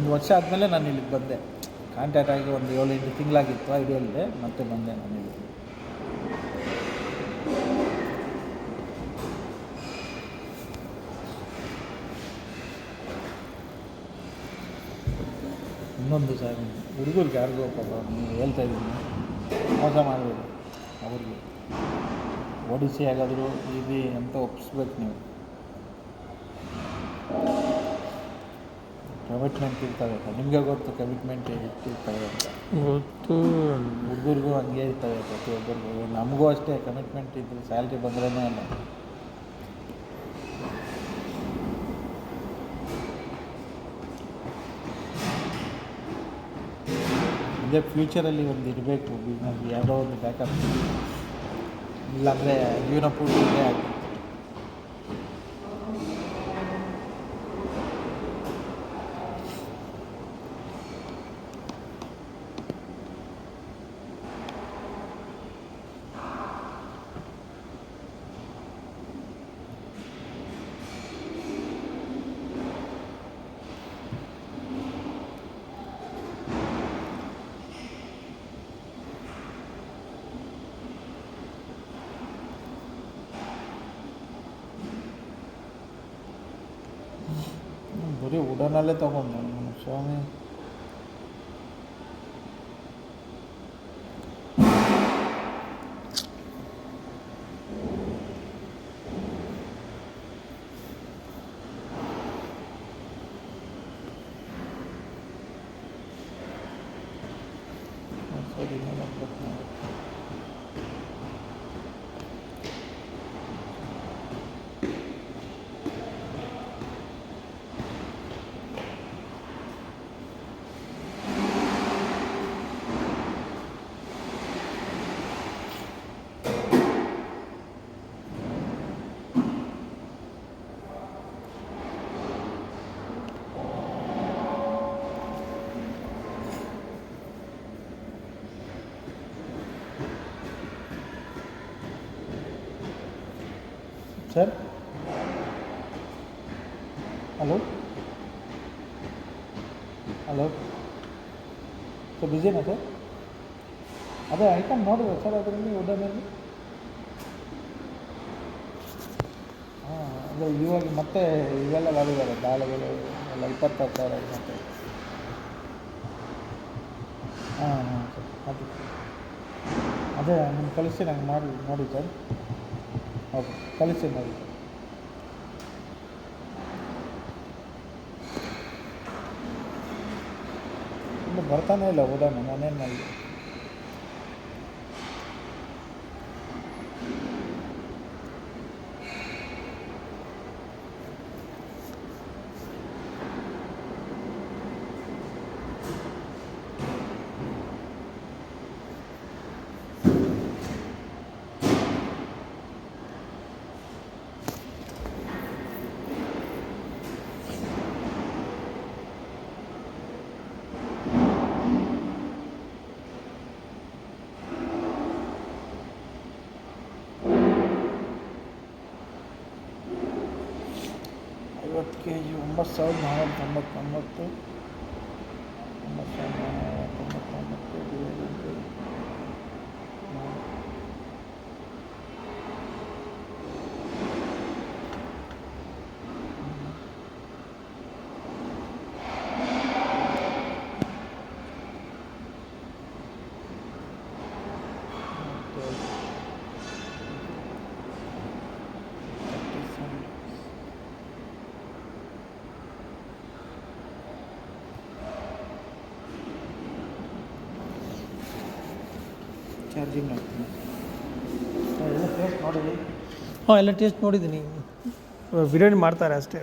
1 ವರ್ಷ ಆದಮೇಲೆ ನಾನು ಇಲ್ಲಿಗೆ ಬಂದೆ. ಕಾಂಟ್ಯಾಕ್ಟ್ ಆಗಿ ಒಂದು 7-8 ತಿಂಗಳಾಗಿತ್ತು ಐಡಿಯಲ್ಲೇ, ಮತ್ತೆ ಬಂದೆ ನಾನು ಇಲ್ಲಿ. ಇನ್ನೊಂದು ಸರ್, ಹುಡುಗರಿಗೆ ಯಾರಿಗೂ ಪಾಪ ನೀವು ಹೇಳ್ತಾ ಇದ್ದೀನಿ, ಮೋಸ ಮಾಡಬೇಡಿ ಅವ್ರಿಗೆ. ಒಡಿಸಿ ಆಗಾದರೂ ಇದು ಅಂತ ಒಪ್ಪಿಸ್ಬೇಕು ನೀವು. ಕಮಿಟ್ಮೆಂಟ್ ಇರ್ತವೆ, ನಿಮಗೆ ಗೊತ್ತು ಕಮಿಟ್ಮೆಂಟ್ ಇರ್ತವೆ ಅಂತ. ಗೊತ್ತು. ಹುಡುಗರಿಗೂ ಹಂಗೆ ಇರ್ತವೆ, ಪ್ರತಿಯೊಬ್ಬರಿಗೂ. ನಮಗೂ ಅಷ್ಟೇ ಕಮಿಟ್ಮೆಂಟ್ ಇದ್ದರೆ ಸ್ಯಾಲ್ರಿ ಬಂದ್ರೇ ಅಲ್ಲ. ಇದೇ ಫ್ಯೂಚರಲ್ಲಿ ಒಂದು ಇರಬೇಕು ಬಿಸ್ನೆಸ್, ಯಾವುದೋ ಒಂದು ಬ್ಯಾಕಪ್. ಇಲ್ಲಾಂದರೆ ಜೀವನ ಪೂರ್ತಿ ಇದೇ ಆಗ್ತದೆ. ಬರೀ ವುಡನಲ್ಲೇ ತೊಗೊಂಡು ಸ್ವಾಮಿ. ಸರಿ, ಸರ್. ಹಲೋ ಹಲೋ ಸರ್, ಬಿಸಿನಾ ಸರ್? ಅದೇ ಐಟಮ್ ನೋಡಿದೆ ಸರ್ ಅದರಲ್ಲಿ ವುಡನಲ್ಲಿ. ಹಾಂ, ಅದೇ ಇವಾಗ ಮತ್ತೆ ಇವೆಲ್ಲ ಮಾಡಿದ್ದಾರೆ, ದಾಳಗಳು ಎಲ್ಲ 26,000 ಮತ್ತೆ. ಹಾಂ ಹಾಂ ಸರ್, ಅದೇ ನಿಮ್ಗೆ ಕಳಿಸಿ ನಂಗೆ ನೋಡಿ ಸರ್. ಓಕೆ, ಕಳಿಸಿ ನೋಡಿ ಸರ್. ಇನ್ನು ಬರ್ತಾನೆ ಇಲ್ಲ ವುಡನ್ನು ಮನೆಯಲ್ಲಿ. kg 9,499. 9,499 ಚಾರ್ಜಿಂಗ್ ಮಾಡ್ತೀನಿ. ಎಲ್ಲ ಟೇಸ್ಟ್ ನೋಡಿದ್ವಿ. ಹಾಂ, ಎಲ್ಲ ಟೇಸ್ಟ್ ನೋಡಿದ್ದೀನಿ. ಬಿರಿಯಾನಿ ಮಾಡ್ತಾರೆ ಅಷ್ಟೇ.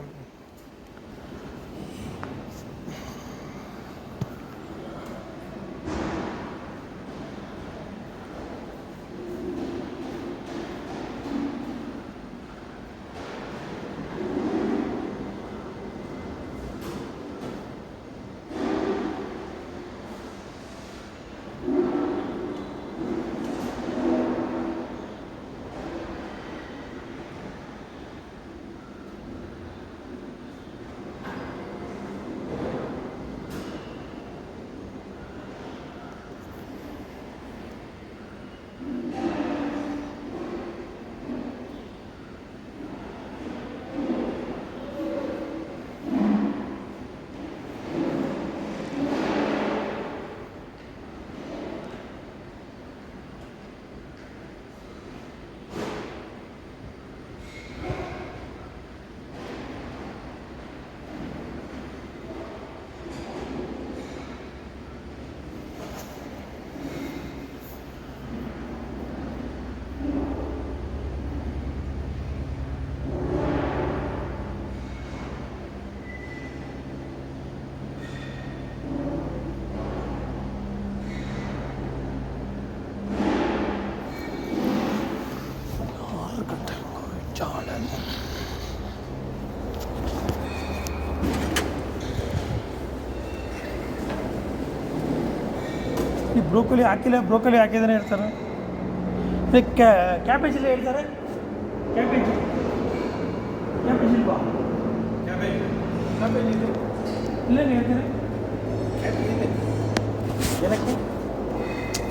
ಈ ಬ್ರೋಕೊಲಿ ಹಾಕಿಲ್ಲ, ಬ್ರೋಕೊಲಿ ಹಾಕಿದಾನೆ ಹೇಳ್ತಾರೆ. ಕ್ಯಾಬೇಜ್ ಇಲ್ಲ ಹೇಳ್ತಾರೆ. ಕ್ಯಾಬೇಜ್ ಇಲ್ವಾ? ಕ್ಯಾಬೇಜ್ ಇದೆ ಇಲ್ಲೇನು ಹೇಳ್ತಾರೆ? ಏನಕ್ಕೆ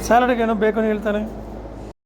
ಸ್ಯಾಲಡ್ಗೆ ಏನೋ ಬೇಕು ಅಂತ ಹೇಳ್ತಾರೆ.